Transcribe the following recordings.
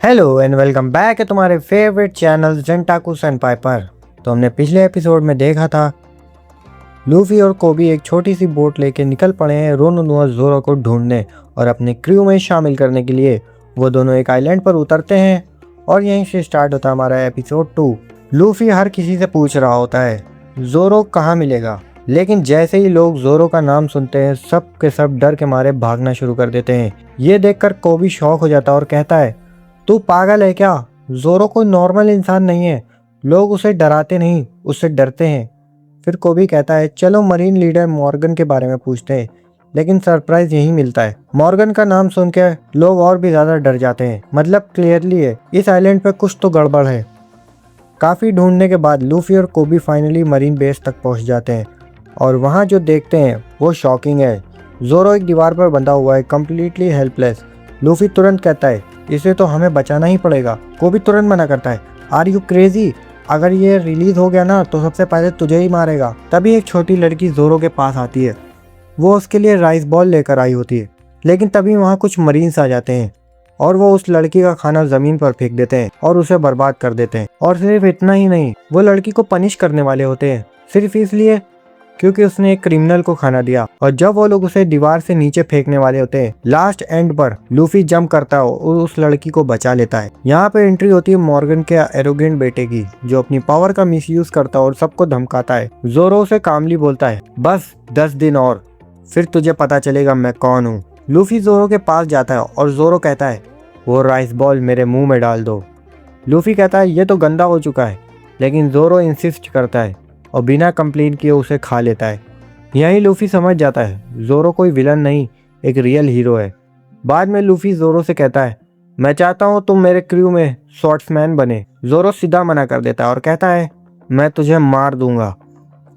Hello and welcome back है तुम्हारे favourite channel जेंटाकू सेनपाई पर। तो हमने पिछले एपिसोड में देखा था लूफी और कोबी एक छोटी सी बोट लेके निकल पड़े हैं रोनोनुआ ज़ोरो को ढूंढने और अपने क्रू में शामिल करने के लिए। वो दोनों एक आइलैंड पर उतरते हैं और यहीं से स्टार्ट होता है हमारा एपिसोड 2। लूफी हर किसी से पूछ रहा होता है ज़ोरो कहाँ मिलेगा, लेकिन जैसे ही लोग ज़ोरो का नाम सुनते हैं सब के सब डर के मारे भागना शुरू कर देते हैं। ये देखकर कोबी शॉक हो जाता है और कहता है तू पागल है क्या? ज़ोरो कोई नॉर्मल इंसान नहीं है, लोग उसे डराते नहीं उससे डरते हैं। फिर कोबी कहता है चलो मरीन लीडर मॉर्गन के बारे में पूछते हैं, लेकिन सरप्राइज यही मिलता है। मॉर्गन का नाम सुन के लोग और भी ज़्यादा डर जाते हैं। मतलब क्लियरली है इस आइलैंड पे कुछ तो गड़बड़ है। काफ़ी ढूंढने के बाद लूफी और कोबी फाइनली मरीन बेस तक पहुंच जाते हैं और वहाँ जो देखते हैं वो शॉकिंग है। ज़ोरो एक दीवार पर बंधा हुआ है, कम्प्लीटली हेल्पलेस। लूफी तुरंत कहता है इसे तो हमें बचाना ही पड़ेगा। कोबी तुरंत मना करता है आर यू क्रेजी, अगर ये रिलीज हो गया ना तो सबसे पहले तुझे ही मारेगा। तभी एक छोटी लड़की ज़ोरो के पास आती है, वो उसके लिए राइस बॉल लेकर आई होती है, लेकिन तभी वहाँ कुछ मरीन्स आ जाते हैं और वो उस लड़की का खाना जमीन पर फेंक देते हैं और उसे बर्बाद कर देते हैं। और सिर्फ इतना ही नहीं, वो लड़की को पनिश करने वाले होते हैं सिर्फ इसलिए क्योंकि उसने एक क्रिमिनल को खाना दिया। और जब वो लोग उसे दीवार से नीचे फेंकने वाले होते हैं, लास्ट एंड पर लूफी जंप करता है और उस लड़की को बचा लेता है। यहाँ पे एंट्री होती है मॉर्गन के एरोगेंट बेटे की, जो अपनी पावर का मिसयूज करता है और सबको धमकाता है। ज़ोरो उसे कामली बोलता है बस 10 दिन और फिर तुझे पता चलेगा मैं कौन हूँ। लूफी ज़ोरो के पास जाता है और ज़ोरो कहता है वो राइस बॉल मेरे मुंह में डाल दो। लूफी कहता है ये तो गंदा हो चुका है, लेकिन ज़ोरो इंसिस्ट करता है और बिना कंप्लेन किए उसे खा लेता है। यहीं लूफी समझ जाता है ज़ोरो कोई विलन नहीं, एक रियल हीरो है। बाद में लूफी ज़ोरो से कहता है मैं चाहता हूँ तुम मेरे क्रू में स्वॉर्ड्समैन बने। ज़ोरो सीधा मना कर देता है और कहता है मैं तुझे मार दूंगा।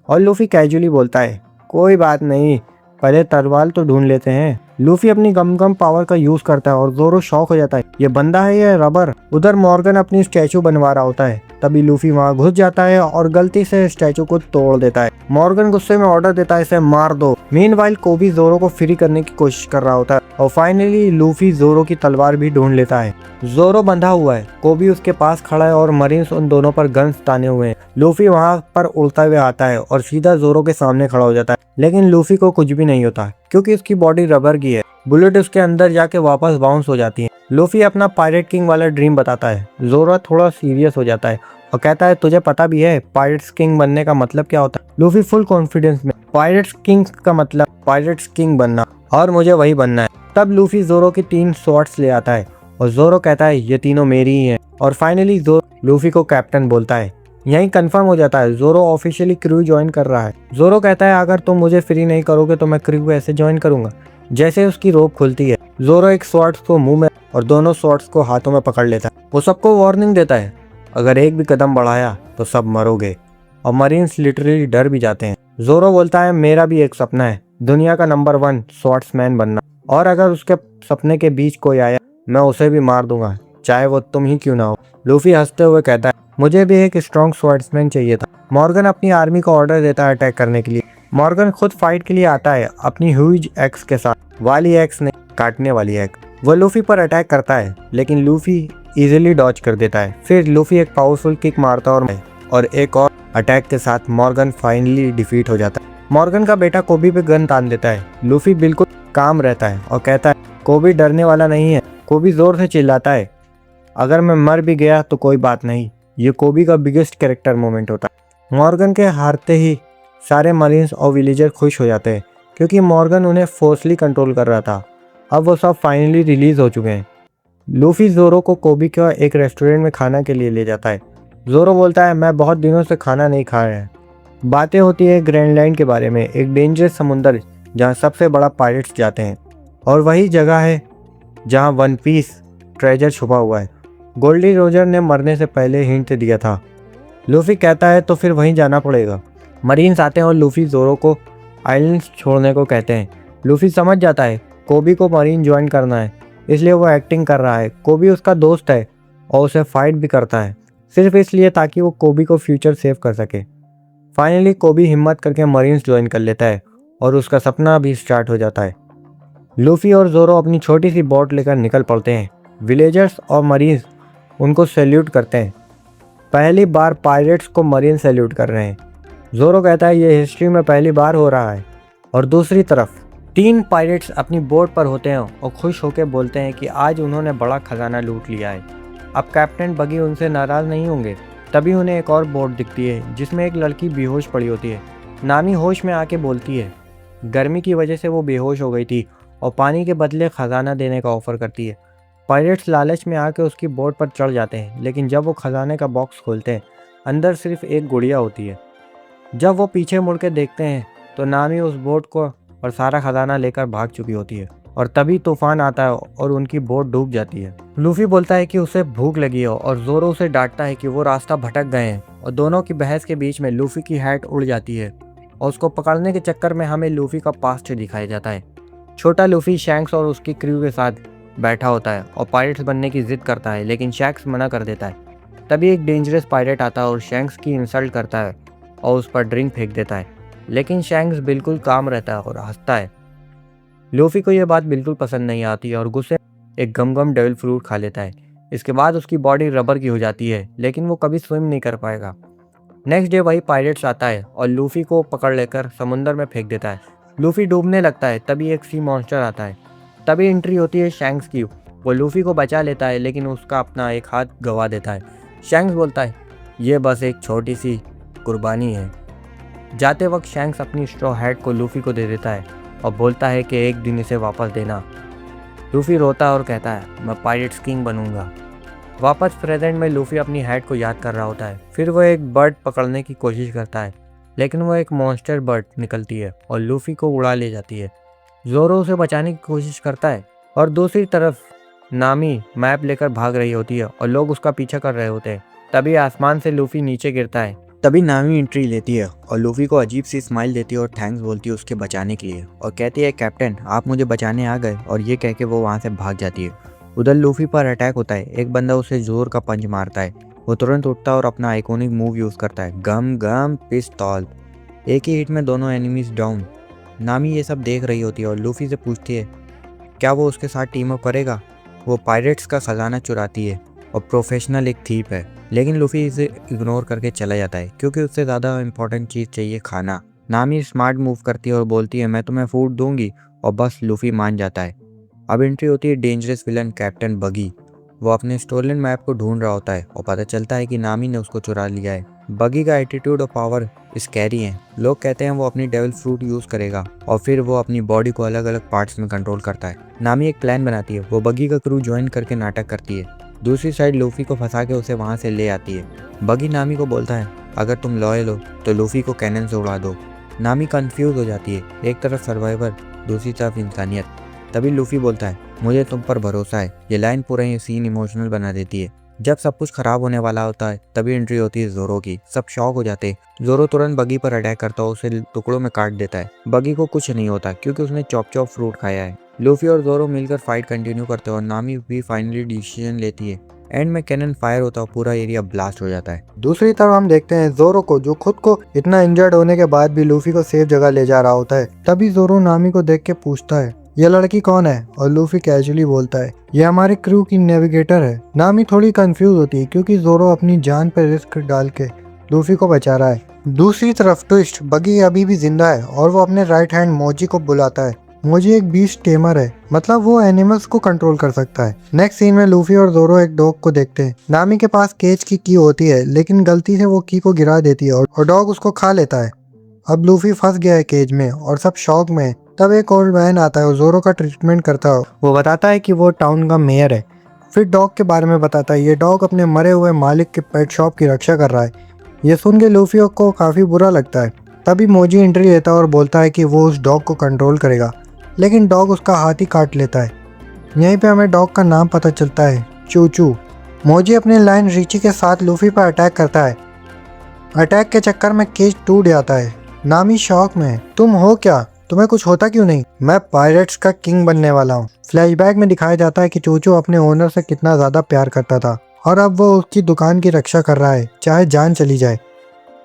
और लूफी कैजुअली बोलता है कोई बात नहीं, पहले तलवार तो ढूंढ लेते हैं। लूफी अपनी गम पावर का यूज करता है और ज़ोरो शॉक हो जाता है ये बंदा है या रबर। उधर मॉर्गन अपनी स्टैचू बनवा रहा होता है, तभी लूफी वहां घुस जाता है और गलती से स्टैचू को तोड़ देता है। मॉर्गन गुस्से में ऑर्डर देता है इसे मार दो। मीनवाइल कोबी ज़ोरो को फ्री करने की कोशिश कर रहा होता है और फाइनली लूफी ज़ोरो की तलवार भी ढूंढ लेता है। ज़ोरो बंधा हुआ है, कोबी उसके पास खड़ा है और मरीन्स उन दोनों पर गन्स ताने हुए हैं। लूफी वहां पर उड़ता हुआ आता है और सीधा ज़ोरो के सामने खड़ा हो जाता है, लेकिन लूफी को कुछ भी नहीं होता क्योंकि उसकी बॉडी रबर की है। बुलेट उसके अंदर जाके वापस बाउंस हो जाती है। लूफी अपना पायरेट किंग वाला ड्रीम बताता है। ज़ोरो थोड़ा सीरियस हो जाता है और कहता है तुझे पता भी है पायरेट्स किंग बनने का मतलब क्या होता है? लूफी फुल कॉन्फिडेंस में पायरेट्स किंग का मतलब पायरेट्स किंग बनना, और मुझे वही बनना है। तब लूफी ज़ोरो की 3 स्वॉर्ड्स ले आता है और ज़ोरो कहता है ये तीनों मेरी ही हैं। और फाइनली ज़ोरो लूफी को कैप्टन बोलता है। यहीं कंफर्म हो जाता है ज़ोरो ऑफिशियली क्रू ज्वाइन कर रहा है। ज़ोरो कहता है अगर तुम मुझे फ्री नहीं करोगे तो मैं क्रू ऐसे ज्वाइन करूंगा। जैसे उसकी रोप खुलती है, ज़ोरो एक स्वॉर्ड्स को मुंह में और दोनों स्वॉर्ड्स को हाथों में पकड़ लेता है। वो सबको वार्निंग देता है अगर एक भी कदम बढ़ाया तो सब मरोगे। और मरीन्स लिटरली डर भी जाते हैं। ज़ोरो बोलता है मेरा भी एक सपना है दुनिया का नंबर 1 स्वॉर्ड्समैन बनना, और अगर उसके सपने के बीच कोई आया मैं उसे भी मार दूंगा, चाहे वो तुम ही क्यों ना हो। लूफी हंसते हुए कहता है मुझे भी एक स्ट्रॉन्ग स्वॉर्ड्समैन चाहिए था। मॉर्गन अपनी आर्मी को ऑर्डर देता है अटैक करने के लिए। मॉर्गन खुद फाइट के लिए आता है अपनी ह्यूज एक्स के साथ, वाली एक्स नहीं काटने वाली एक्स। वो लूफी पर अटैक करता है लेकिन लूफी इजीली डॉज कर देता है। फिर लूफी एक पावरफुल किक मारता है और एक और अटैक के साथ मॉर्गन फाइनली डिफीट हो जाता है। मॉर्गन का बेटा कोबी पे गन तान देता है। लूफी बिल्कुल काम रहता है और कहता है कोबी डरने वाला नहीं है। कोबी जोर से चिल्लाता है अगर मैं मर भी गया तो कोई बात नहीं। ये कोबी का बिगेस्ट कैरेक्टर मोमेंट होता है। मॉर्गन के हारते ही सारे मरीन्स और विलेजर खुश हो जाते हैं क्योंकि मॉर्गन उन्हें फोर्सली कंट्रोल कर रहा था। अब वो सब फाइनली रिलीज हो चुके हैं। लूफी ज़ोरो को कोबी के एक रेस्टोरेंट में खाना के लिए ले जाता है। ज़ोरो बोलता है मैं बहुत दिनों से खाना नहीं खाया है। बातें होती है ग्रैंडलैंड के बारे में, एक डेंजरस समुंदर जहाँ सबसे बड़ा पायरेट्स जाते हैं, और वही जगह है जहाँ वन पीस ट्रेजर छुपा हुआ है। गोल्डी रोजर ने मरने से पहले हिंट दिया था। लूफी कहता है तो फिर वहीं जाना पड़ेगा। मरीन्स आते हैं और लूफी ज़ोरो को आइलैंड छोड़ने को कहते हैं। लूफी समझ जाता है कोबी को मरीन ज्वाइन करना है, इसलिए वो एक्टिंग कर रहा है। कोबी उसका दोस्त है और उसे फाइट भी करता है सिर्फ इसलिए ताकि वो कोबी को फ्यूचर सेव कर सके। फाइनली कोबी हिम्मत करके मरीन्स ज्वाइन कर लेता है और उसका सपना भी स्टार्ट हो जाता है। लूफी और ज़ोरो अपनी छोटी सी बोट लेकर निकल पड़ते हैं। विलेजर्स और मरीन्स उनको सैल्यूट करते हैं। पहली बार पायरेट्स को मरीन सैल्यूट कर रहे हैं। जोरो कहता है ये हिस्ट्री में पहली बार हो रहा है। और दूसरी तरफ 3 पायरेट्स अपनी बोट पर होते हैं और खुश होकर बोलते हैं कि आज उन्होंने बड़ा खजाना लूट लिया है। अब कैप्टन बगी उनसे नाराज़ नहीं होंगे। तभी उन्हें एक और बोट दिखती है जिसमें एक लड़की बेहोश पड़ी होती है। नामी होश में आके बोलती है गर्मी की वजह से वो बेहोश हो गई थी और पानी के बदले खजाना देने का ऑफर करती है। पायरेट्स लालच में आके उसकी बोट पर चढ़ जाते हैं, लेकिन जब वो खजाने का बॉक्स खोलते हैं अंदर सिर्फ एक गुड़िया होती है। जब वो पीछे मुड़ के देखते हैं तो नामी उस बोट को और सारा खजाना लेकर भाग चुकी होती है। और तभी तूफान आता है और उनकी बोट डूब जाती है। लूफी बोलता है कि उसे भूख लगी हो और जोरो उसे डांटता है कि वो रास्ता भटक गए हैं। और दोनों की बहस के बीच में लूफी की हैट उड़ जाती है और उसको पकड़ने के चक्कर में हमें लूफी का पास्ट दिखाया जाता है। छोटा लूफी शैंक्स और उसकी क्रू के साथ बैठा होता है और पायरेट्स बनने की जिद करता है, लेकिन शैंक्स मना कर देता है। तभी एक डेंजरस पायरेट आता है और शैंक्स की इंसल्ट करता है और उस पर ड्रिंक फेंक देता है, लेकिन शैंक्स बिल्कुल काम रहता है और हंसता है। लूफी को यह बात बिल्कुल पसंद नहीं आती और गुस्से एक गम गम डेविल फ्रूट खा लेता है। इसके बाद उसकी बॉडी रबर की हो जाती है, लेकिन वो कभी स्विम नहीं कर पाएगा। नेक्स्ट डे वही पायरेट्स आता है और लूफी को पकड़ लेकर समुंदर में फेंक देता है। लूफी डूबने लगता है, तभी एक सी मॉन्स्टर आता है। तभी एंट्री होती है शैंक्स की। वो लूफी को बचा लेता है, लेकिन उसका अपना एक हाथ गवा देता है। शैंक्स बोलता है ये बस एक छोटी सी कुर्बानी है। जाते वक्त शैंक्स अपनी स्ट्रॉ हैट को लूफी को दे देता है और बोलता है कि एक दिन इसे वापस देना। लूफी रोता है और कहता है मैं पायरेट्स किंग बनूंगा। वापस प्रेजेंट में लूफी अपनी हैट को याद कर रहा होता है। फिर वो एक बर्ड पकड़ने की कोशिश करता है, लेकिन वो एक मॉन्स्टर बर्ड निकलती है और लूफी को उड़ा ले जाती है। जोरो उसे बचाने की कोशिश करता है और दूसरी तरफ नामी मैप लेकर भाग रही होती है और लोग उसका पीछा कर रहे होते हैं। तभी आसमान से लूफी नीचे गिरता है। तभी नामी एंट्री लेती है और लूफी को अजीब सी स्माइल देती है और थैंक्स बोलती है उसके बचाने के लिए और कहती है कैप्टन आप मुझे बचाने आ गए, और ये कह के वो वहाँ से भाग जाती है। उधर लूफी पर अटैक होता है। एक बंदा उसे जोर का पंच मारता है। वो तुरंत उठता है और अपना आइकॉनिक मूव यूज़ करता है, गम गम पिस्तौल। एक ही हिट में दोनों एनिमीज डाउन। नामी ये सब देख रही होती है और लूफी से पूछती है क्या वो उसके साथ टीम अप करेगा। वो पायरेट्स का खजाना चुराती है और प्रोफेशनल एक थीप है, लेकिन लूफी इसे इग्नोर करके चला जाता है क्योंकि उससे ज़्यादा इंपॉर्टेंट चीज़ चाहिए खाना। नामी स्मार्ट मूव करती है और बोलती है मैं तुम्हें फूड दूंगी, और बस लूफी मान जाता है। अब एंट्री होती है डेंजरस विलन कैप्टन बगी। वो अपने स्टोलन मैप को ढूंढ रहा होता है और पता चलता है कि नामी ने उसको चुरा लिया है। बगी का एटीट्यूड और पावर स्कैरी है। लोग कहते हैं वो अपनी डेविल फ्रूट यूज़ करेगा और फिर वो अपनी बॉडी को अलग अलग पार्ट्स में कंट्रोल करता है। नामी एक प्लान बनाती है। वो बगी का क्रू ज्वाइन करके नाटक करती है। दूसरी साइड लूफी को फंसा के उसे वहाँ से ले आती है। बगी नामी को बोलता है अगर तुम लॉयल हो तो लूफी को कैनन से उड़ा दो। नामी कंफ्यूज हो जाती है, एक तरफ सर्वाइवर दूसरी तरफ इंसानियत। तभी लूफी बोलता है मुझे तुम पर भरोसा है। ये लाइन पूरा ये सीन इमोशनल बना देती है। जब सब कुछ खराब होने वाला होता है तभी एंट्री होती है जोरो की। सब शॉक हो जाते हैं। जोरो तुरंत बगी पर अटैक करता है, उसे टुकड़ों में काट देता है। बगी को कुछ नहीं होता क्योंकि उसने चॉप चॉप फ्रूट खाया है। लूफी और जोरो मिलकर फाइट कंटिन्यू करते हैं और नामी भी फाइनली डिसीजन लेती है। एंड में कैनन फायर होता है, पूरा एरिया ब्लास्ट हो जाता है। दूसरी तरफ हम देखते हैं जोरो को, जो खुद को इतना इंजर्ड होने के बाद भी लूफी को सेफ जगह ले जा रहा होता है। तभी जोरो नामी को देख के पूछता है ये लड़की कौन है, और लूफी कैजुअली बोलता है ये हमारे क्रू की नेविगेटर है। नामी थोड़ी कंफ्यूज होती है क्योंकि जोरो अपनी जान पर रिस्क डाल के लूफी को बचा रहा है। दूसरी तरफ ट्विस्ट, बगी अभी भी जिंदा है और वो अपने राइट हैंड मोजी को बुलाता है। मोजी एक बीस्ट टेमर है, मतलब वो एनिमल्स को कंट्रोल कर सकता है। नेक्स्ट सीन में लूफी और जोरो एक डॉग को देखते हैं। नामी के पास केज की की होती है, लेकिन गलती से वो की को गिरा देती है और डॉग उसको खा लेता है। अब लूफी फंस गया है केज में और सब शॉक में। तब एक ओल्ड मैन आता है और जोरो का ट्रीटमेंट करता है। वो बताता है कि वो टाउन का मेयर है। फिर डॉग के बारे में बताता है ये डॉग अपने मरे हुए मालिक के पेट शॉप की रक्षा कर रहा है। ये सुन के लूफी को काफ़ी बुरा लगता है। तभी मोजी एंट्री लेता है और बोलता है कि वो उस डॉग को कंट्रोल करेगा, लेकिन डॉग उसका हाथ ही काट लेता है। यहीं पे हमें डॉग का नाम पता चलता है, चूचू। मोजी अपने लाइन रीची के साथ लूफी पर अटैक करता है। अटैक के चक्कर में केज टूट जाता है। नामी शॉक में है, तुम हो क्या, तुम्हें कुछ होता क्यों नहीं। मैं पायरेट्स का किंग बनने वाला हूँ। फ्लैशबैक में दिखाया जाता है कि चूचू अपने ओनर से कितना ज़्यादा प्यार करता था और अब वो उसकी दुकान की रक्षा कर रहा है, चाहे जान चली जाए।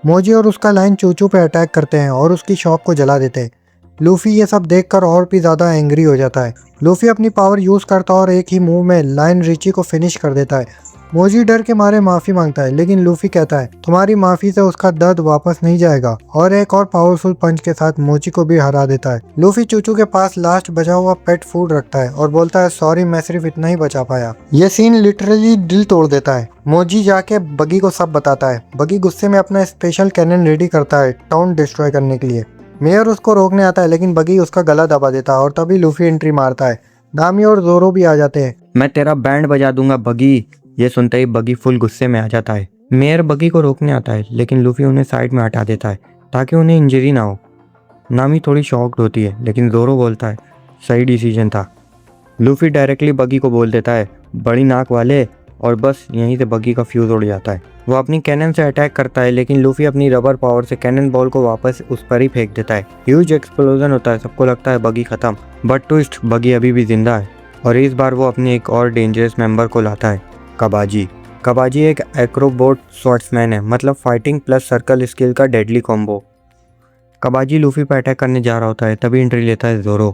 मोजी और उसका लाइन चूचू पे अटैक करते हैं और उसकी शॉप को जला देते हैं। लूफी ये सब देखकर और भी ज़्यादा एंग्री हो जाता है। लूफी अपनी पावर यूज़ करता है और एक ही मूव में लाइन रिची को फिनिश कर देता है। मोजी डर के मारे माफी मांगता है, लेकिन लूफी कहता है तुम्हारी माफी से उसका दर्द वापस नहीं जाएगा, और एक और पावरफुल पंच के साथ मोची को भी हरा देता है। लूफी चूचू के पास लास्ट बचा हुआ पेट फूड रखता है और बोलता है सॉरी, मैं सिर्फ इतना ही बचा पाया। ये सीन लिटरली दिल तोड़ देता है। मोजी जाके बगी को सब बताता है। बगी गुस्से में अपना स्पेशल कैनन रेडी करता है टाउन डिस्ट्रॉय करने के लिए। मेयर उसको रोकने आता है, लेकिन बगी उसका गला दबा देता है और तभी लूफी एंट्री मारता है। नामी और जोरो भी आ जाते हैं। मैं तेरा बैंड बजा दूंगा बगी। ये सुनते ही बगी फुल गुस्से में आ जाता है। मेयर बगी को रोकने आता है, लेकिन लूफी उन्हें साइड में हटा देता है ताकि उन्हें इंजरी ना हो। नामी थोड़ी शॉक्ड होती है, लेकिन जोरो बोलता है सही डिसीजन था। लूफी डायरेक्टली बगी को बोल देता है बड़ी नाक वाले, और बस यहीं से बगी का फ्यूज उड़ जाता है। वो अपनी कैनन से अटैक करता है, लेकिन लूफी अपनी रबर पावर से कैनन बॉल को वापस उस पर ही फेंक देता है। ह्यूज एक्सप्लोजन होता है। सबको लगता है बगी खत्म, बट ट्विस्ट, बगी अभी भी जिंदा है, और इस बार वो अपने एक और डेंजरस मेंबर को लाता है, कबाजी। कबाजी एक एक्रोबोट स्वॉर्ड्समैन है, मतलब फाइटिंग प्लस सर्कल स्किल का डेडली कॉम्बो। कबाजी लूफी पर अटैक करने जा रहा होता है, तभी एंट्री लेता है जोरो।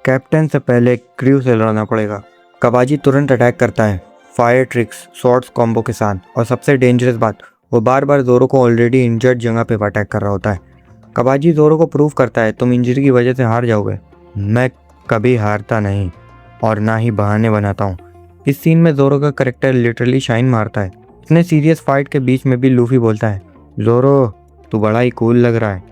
कैप्टन से पहले क्रू से लड़ना पड़ेगा। कबाजी तुरंत अटैक करता है फायर ट्रिक्स स्वॉर्ड्स कॉम्बो के साथ, और सबसे डेंजरस बात, वो बार बार जोरो को ऑलरेडी इंजर्ड जगह पे अटैक कर रहा होता है। कबाजी जोरो को प्रूव करता है तुम इंजरी की वजह से हार जाओगे। मैं कभी हारता नहीं और ना ही बहाने बनाता हूँ। इस सीन में जोरो का करेक्टर लिटरली शाइन मारता है। इतने सीरियस फाइट के बीच में भी लूफी बोलता है जोरो तू बड़ा ही कूल लग रहा है।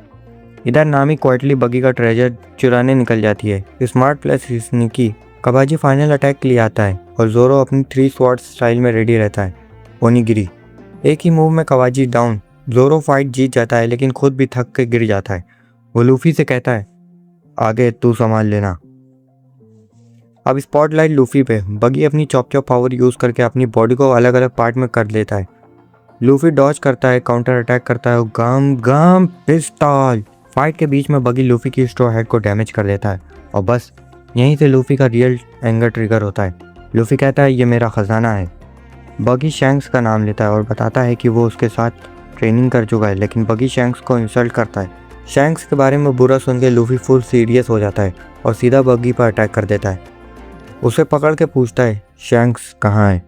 इधर नामी क्वाइटली बगी का ट्रेजर चुराने निकल जाती है। Smart plus sneaky. कबाजी फाइनल अटैक के लिए आता है और जोरो अपनी 3 स्वॉर्ड स्टाइल में रेडी रहता है। ओनिगिरी। एक ही मूव में कबाजी डाउन। जोरो फाइट जीत जाता है, लेकिन खुद भी थक के गिर जाता है। वो लूफी से कहता है आगे तू संभाल लेना। अब स्पॉटलाइट लूफी पे। बगी अपनी चॉप चॉप पावर यूज करके अपनी बॉडी को अलग अलग पार्ट में कर लेता है। लूफी डॉज करता है, काउंटर अटैक करता है, गम गम पिस्टल। फाइट के बीच में बगी लूफी की स्ट्रॉ हेड को डैमेज कर देता है, और बस यहीं से लूफी का रियल एंगर ट्रिगर होता है। लूफी कहता है ये मेरा खजाना है। बगी शैंक्स का नाम लेता है और बताता है कि वो उसके साथ ट्रेनिंग कर चुका है, लेकिन बगी शैंक्स को इंसल्ट करता है। शैंक्स के बारे में बुरा सुन के लूफी फुल सीरियस हो जाता है और सीधा बगी पर अटैक कर देता है। उसे पकड़ के पूछता है शैंक्स कहाँ है।